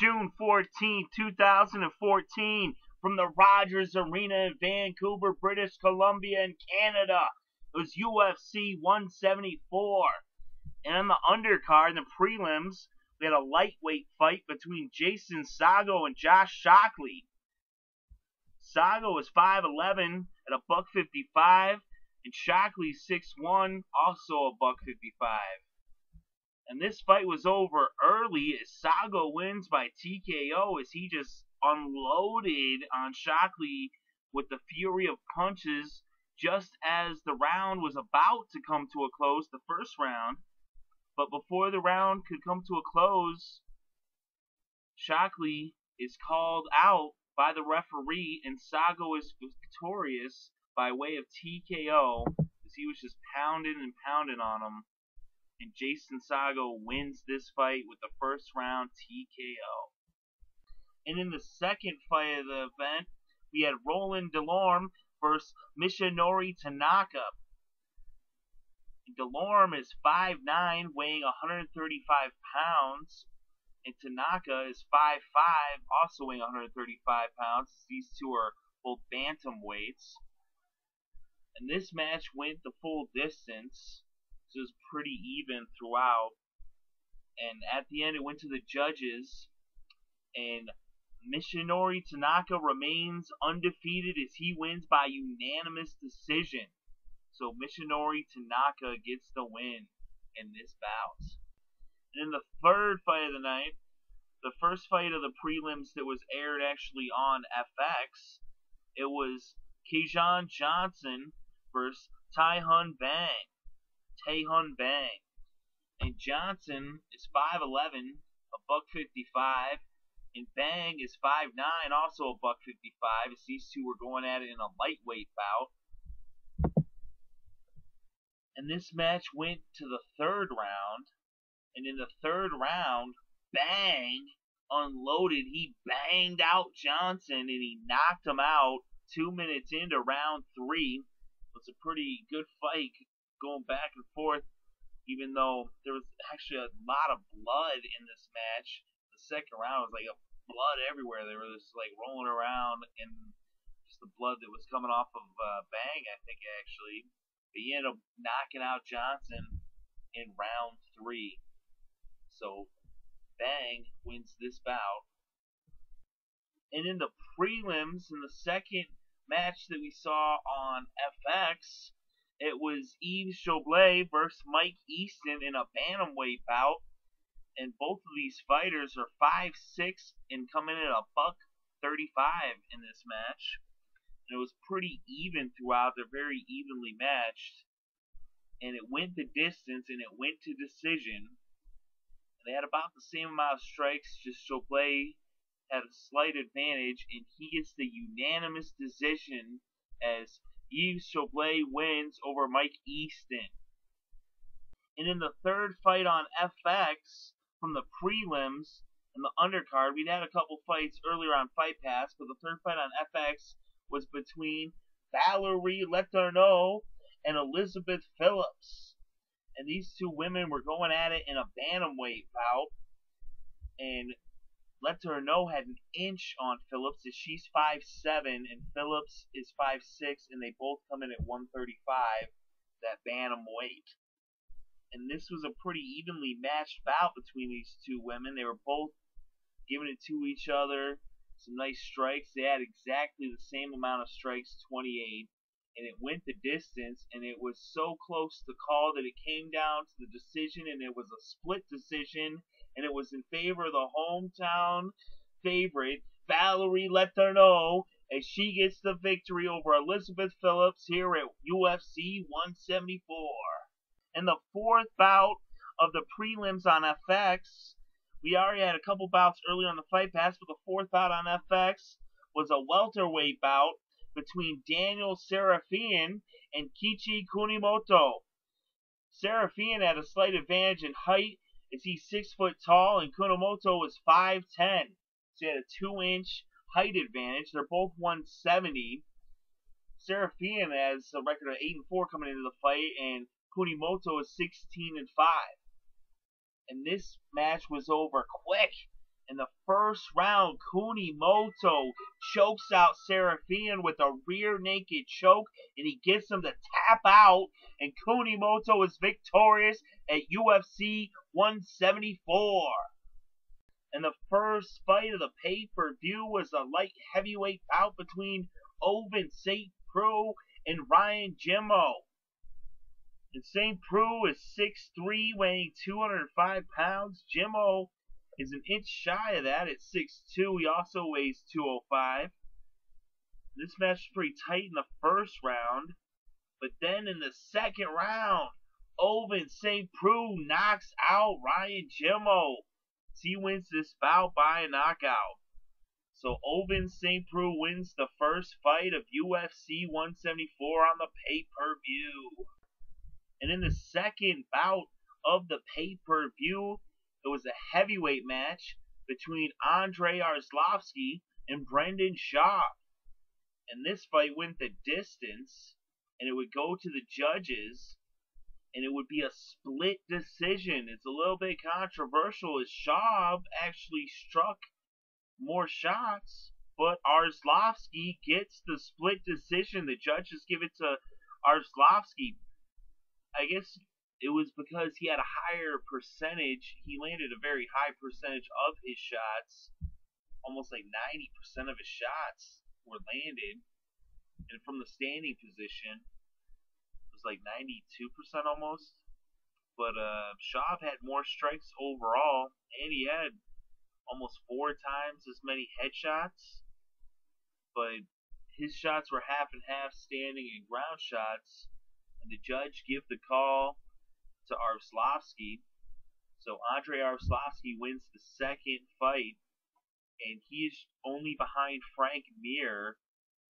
June 14, 2014, from the Rogers Arena in Vancouver, British Columbia in Canada. It was UFC 174. And on the undercard, in the prelims, we had a lightweight fight between Jason Sago and Josh Shockley. Sago is 5'11 at $155, and Shockley 6'1, also $155. And this fight was over early as Sago wins by TKO as he just unloaded on Shockley with the fury of punches just as the round was about to come to a close, the first round. But before the round could come to a close, Shockley is called out by the referee, and Sago is victorious by way of TKO as he was just pounding and pounding on him. And Jason Sago wins this fight with the first round TKO. And in the second fight of the event, we had Roland Delorme versus Mishinori Tanaka. Delorme is 5'9", weighing 135 pounds, and Tanaka is 5'5", also weighing 135 pounds. These two are both bantamweights. And this match went the full distance, so it was pretty even throughout. And at the end, it went to the judges, and Mishinori Tanaka remains undefeated as he wins by unanimous decision. So Mishinori Tanaka gets the win in this bout. And in the third fight of the night, the first fight of the prelims that was aired actually on FX, it was Kejan Johnson versus Taehun Bang. And Johnson is 5'11", $155, and Bang is 5'9", also $155, as these two were going at it in a lightweight bout. And this match went to the third round, and in the third round, Bang unloaded. He banged out Johnson, and he knocked him out 2 minutes into round 3. It was a pretty good fight going back and forth, even though there was actually a lot of blood in this match. The second round was like a blood everywhere. They were just like rolling around, and just the blood that was coming off of Bang, I think, actually. But he ended up knocking out Johnson in round 3. So Bang wins this bout. And in the prelims, in the second match that we saw on FX, it was Yves Chaublé versus Mike Easton in a bantamweight bout. And both of these fighters are 5'6" and coming in at $135 in this match. And it was pretty even throughout. They're very evenly matched. And it went the distance, and it went to decision. And they had about the same amount of strikes, just Chaublé had a slight advantage, and he gets the unanimous decision as Yves Chaublé wins over Mike Easton. And in the third fight on FX, from the prelims and the undercard, we'd had a couple fights earlier on Fight Pass, but the third fight on FX was between Valerie Letourneau and Elizabeth Phillips. And these two women were going at it in a bantamweight bout. And Letourneau had an inch on Phillips as she's 5'7", and Phillips is 5'6", and they both come in at 135, that bantamweight. And this was a pretty evenly matched bout between these two women. They were both giving it to each other. Some nice strikes. They had exactly the same amount of strikes, 28, and it went the distance, and it was so close to call that it came down to the decision, and it was a split decision, and it was in favor of the hometown favorite, Valerie Letourneau, as she gets the victory over Elizabeth Phillips here at UFC 174. And the fourth bout of the prelims on FX, we already had a couple bouts earlier on the Fight Pass, but the fourth bout on FX was a welterweight bout between Daniel Serafian and Kichi Kunimoto. Serafian had a slight advantage in height as he's 6 foot tall, and Kunimoto was 5'10". So he had a 2-inch height advantage. They're both 170. Serafian has a record of 8-4 coming into the fight, and Kunimoto is 16-5. And this match was over quick In the first round, Kunimoto chokes out Serafian with a rear naked choke, and he gets him to tap out, and Kunimoto is victorious at UFC 174. And the first fight of the pay-per-view was a light heavyweight bout between Ovince St. Preux and Ryan Jimmo. And St. Preux is 6'3", weighing 205 pounds. Jimmo is an inch shy of that at 6'2". He also weighs 205. This match was pretty tight in the first round. But then in the second round, Ovince St. Preux knocks out Ryan Jimmo. He wins this bout by a knockout. So Ovince St. Preux wins the first fight of UFC 174 on the pay-per-view. And in the second bout of the pay-per-view, it was a heavyweight match between Andrei Arlovski and Brendan Schaub. And this fight went the distance, and it would go to the judges, and it would be a split decision. It's a little bit controversial as Schaub actually struck more shots, but Arlovski gets the split decision. The judges give it to Arlovski. I guess it was because he had a higher percentage. He landed a very high percentage of his shots. Almost like 90% of his shots were landed. And from the standing position, it was like 92% almost. But Schaub had more strikes overall, and he had almost 4 times as many headshots. But his shots were half and half, standing and ground shots. And the judge gave the call to Arlovski. So Andrei Arlovski wins the second fight, and he's only behind Frank Mir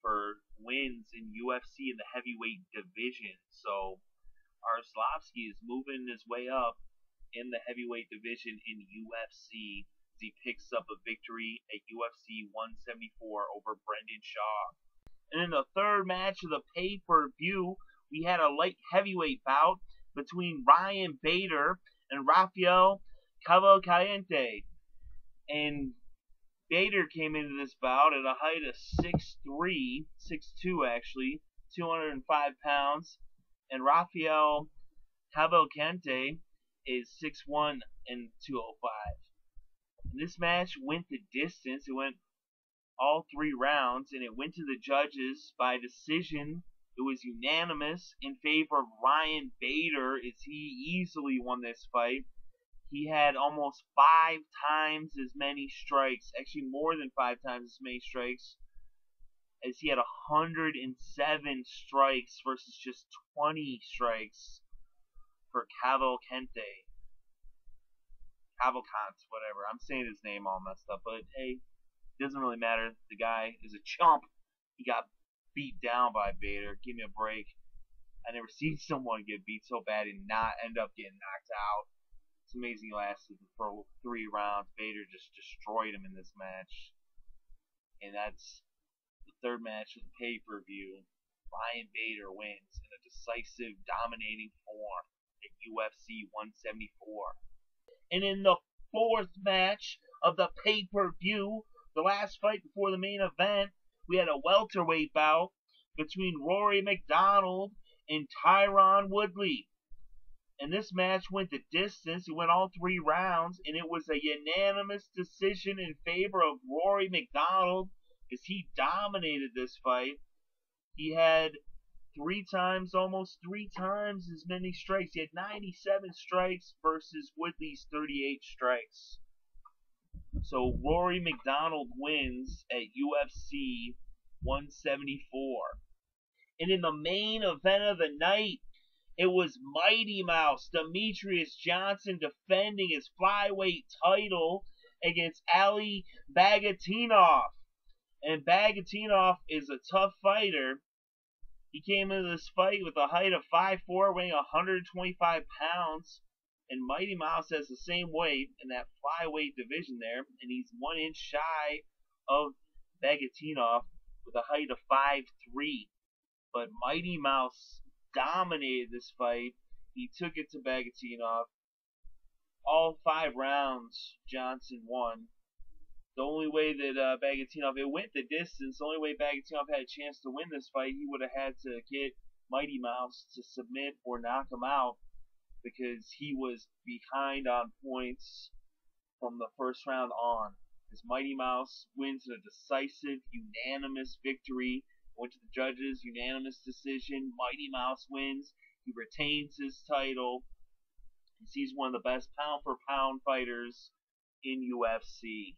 for wins in UFC in the heavyweight division. So Arlovski is moving his way up in the heavyweight division in UFC as he picks up a victory at UFC 174 over Brendan Schaub. And in the third match of the pay-per-view, we had a light heavyweight bout between Ryan Bader and Rafael Cavalcante. And Bader came into this bout at a height of 6'3", 6'2" actually, 205 pounds. And Rafael Cavalcante is 6'1" and 205. And this match went the distance. It went all 3 rounds, and it went to the judges by decision. It was unanimous in favor of Ryan Bader, as he easily won this fight. He had almost 5 times as many strikes, actually more than 5 times as many strikes, as he had 107 strikes versus just 20 strikes for Cavalcante. Cavalcante, whatever. I'm saying his name all messed up, but hey, it doesn't really matter. The guy is a chump. He got beat down by Bader. Give me a break. I never seen someone get beat so bad and not end up getting knocked out. It's amazing he lasted for 3 rounds. Bader just destroyed him in this match. And that's the third match of the pay-per-view. Ryan Bader wins in a decisive, dominating form at UFC 174. And in the fourth match of the pay-per-view, the last fight before the main event, we had a welterweight bout between Rory MacDonald and Tyron Woodley. And this match went the distance. It went all 3 rounds, and it was a unanimous decision in favor of Rory MacDonald as he dominated this fight. He had almost 3 times as many strikes. He had 97 strikes versus Woodley's 38 strikes. So Rory MacDonald wins at UFC 174. And in the main event of the night, it was Mighty Mouse Demetrious Johnson defending his flyweight title against Ali Bagatinov. And Bagatinov is a tough fighter. He came into this fight with a height of 5'4", weighing 125 pounds. And Mighty Mouse has the same weight in that flyweight division there. And he's 1 inch shy of Bagatinov with a height of 5'3". But Mighty Mouse dominated this fight. He took it to Bagatinov. All 5 rounds, Johnson won. The only way that Bagatinov, it went the distance, the only way Bagatinov had a chance to win this fight, he would have had to get Mighty Mouse to submit or knock him out, because he was behind on points from the first round on. His Mighty Mouse wins in a decisive, unanimous victory. Went to the judges, unanimous decision. Mighty Mouse wins. He retains his title. He's one of the best pound-for-pound fighters in UFC.